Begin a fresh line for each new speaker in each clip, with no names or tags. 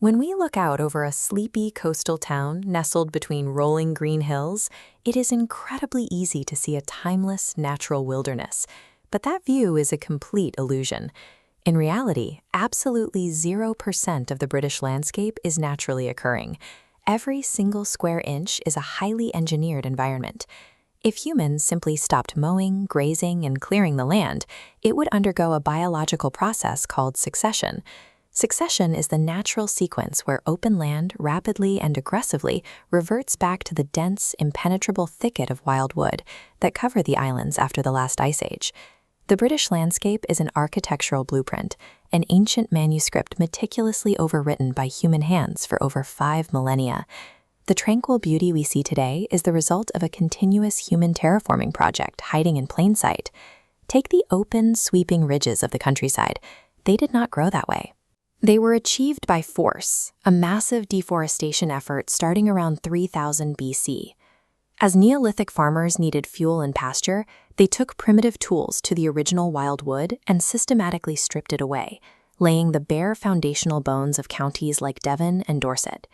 When we look out over a sleepy coastal town nestled between rolling green hills, it is incredibly easy to see a timeless natural wilderness. But that view is a complete illusion. In reality, absolutely 0% of the British landscape is naturally occurring. Every single square inch is a highly engineered environment. If humans simply stopped mowing, grazing, and clearing the land, it would undergo a biological process called succession. Succession is the natural sequence where open land rapidly and aggressively reverts back to the dense, impenetrable thicket of wild wood that covered the islands after the last ice age. The British landscape is an architectural blueprint, an ancient manuscript meticulously overwritten by human hands for over 5 millennia. The tranquil beauty we see today is the result of a continuous human terraforming project hiding in plain sight. Take the open, sweeping ridges of the countryside. They did not grow that way. They were achieved by force, a massive deforestation effort starting around 3000 BC. As Neolithic farmers needed fuel and pasture, they took primitive tools to the original wild wood and systematically stripped it away, laying the bare foundational bones of counties like Devon and Dorset.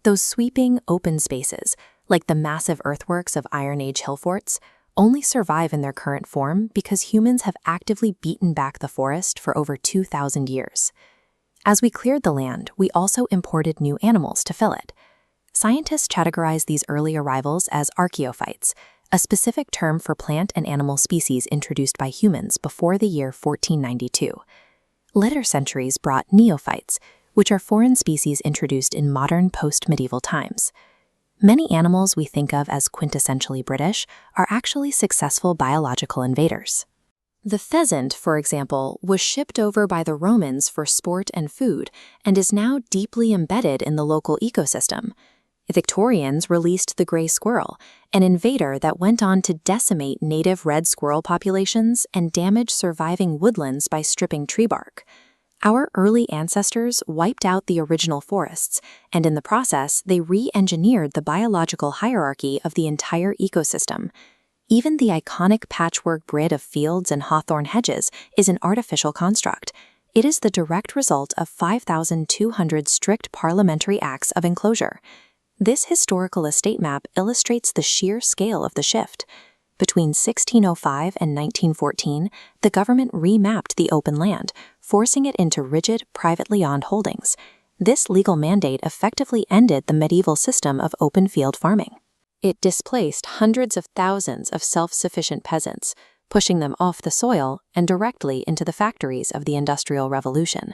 Those sweeping, open spaces, like the massive earthworks of Iron Age hill forts, only survive in their current form because humans have actively beaten back the forest for over 2,000 years. As we cleared the land, we also imported new animals to fill it. Scientists categorize these early arrivals as archaeophytes, a specific term for plant and animal species introduced by humans before the year 1492. Later centuries brought neophytes, which are foreign species introduced in modern post-medieval times. Many animals we think of as quintessentially British are actually successful biological invaders. The pheasant, for example, was shipped over by the Romans for sport and food and is now deeply embedded in the local ecosystem. Victorians released the gray squirrel, an invader that went on to decimate native red squirrel populations and damage surviving woodlands by stripping tree bark. Our early ancestors wiped out the original forests, and in the process, they re-engineered the biological hierarchy of the entire ecosystem. Even the iconic patchwork grid of fields and hawthorn hedges is an artificial construct. It is the direct result of 5,200 strict Parliamentary Acts of Enclosure. This historical estate map illustrates the sheer scale of the shift. Between 1605 and 1914, the government remapped the open land, forcing it into rigid, privately owned holdings. This legal mandate effectively ended the medieval system of open field farming. It displaced hundreds of thousands of self-sufficient peasants, pushing them off the soil and directly into the factories of the Industrial Revolution.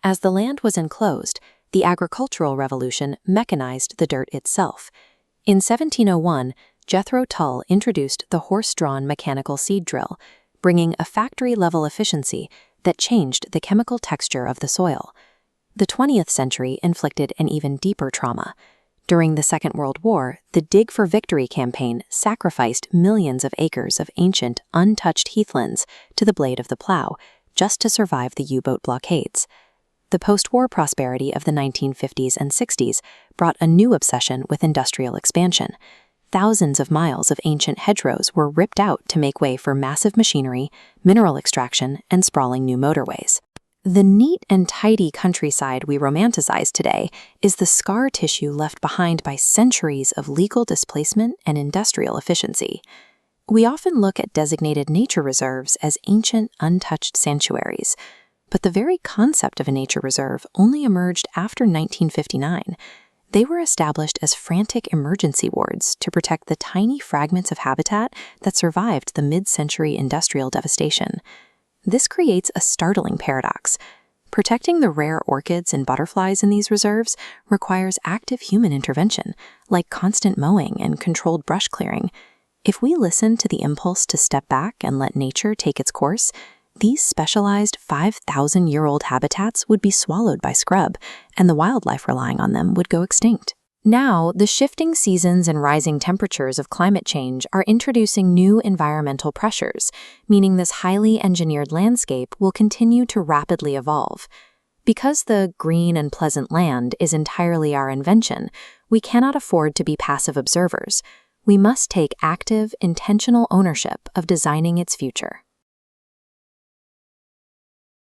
As the land was enclosed, the agricultural revolution mechanized the dirt itself. In 1701, Jethro Tull introduced the horse-drawn mechanical seed drill, bringing a factory-level efficiency that changed the chemical texture of the soil. The 20th century inflicted an even deeper trauma. During the Second World War, the Dig for Victory campaign sacrificed millions of acres of ancient, untouched heathlands to the blade of the plow, just to survive the U-boat blockades. The post-war prosperity of the 1950s and 60s brought a new obsession with industrial expansion. Thousands of miles of ancient hedgerows were ripped out to make way for massive machinery, mineral extraction, and sprawling new motorways. The neat and tidy countryside we romanticize today is the scar tissue left behind by centuries of legal displacement and industrial efficiency. We often look at designated nature reserves as ancient, untouched sanctuaries, but the very concept of a nature reserve only emerged after 1959. They were established as frantic emergency wards to protect the tiny fragments of habitat that survived the mid-century industrial devastation. This creates a startling paradox. Protecting the rare orchids and butterflies in these reserves requires active human intervention, like constant mowing and controlled brush clearing. If we listen to the impulse to step back and let nature take its course, these specialized 5,000-year-old habitats would be swallowed by scrub, and the wildlife relying on them would go extinct. Now, the shifting seasons and rising temperatures of climate change are introducing new environmental pressures, meaning this highly engineered landscape will continue to rapidly evolve. Because the green and pleasant land is entirely our invention, we cannot afford to be passive observers. We must take active, intentional ownership of designing its future.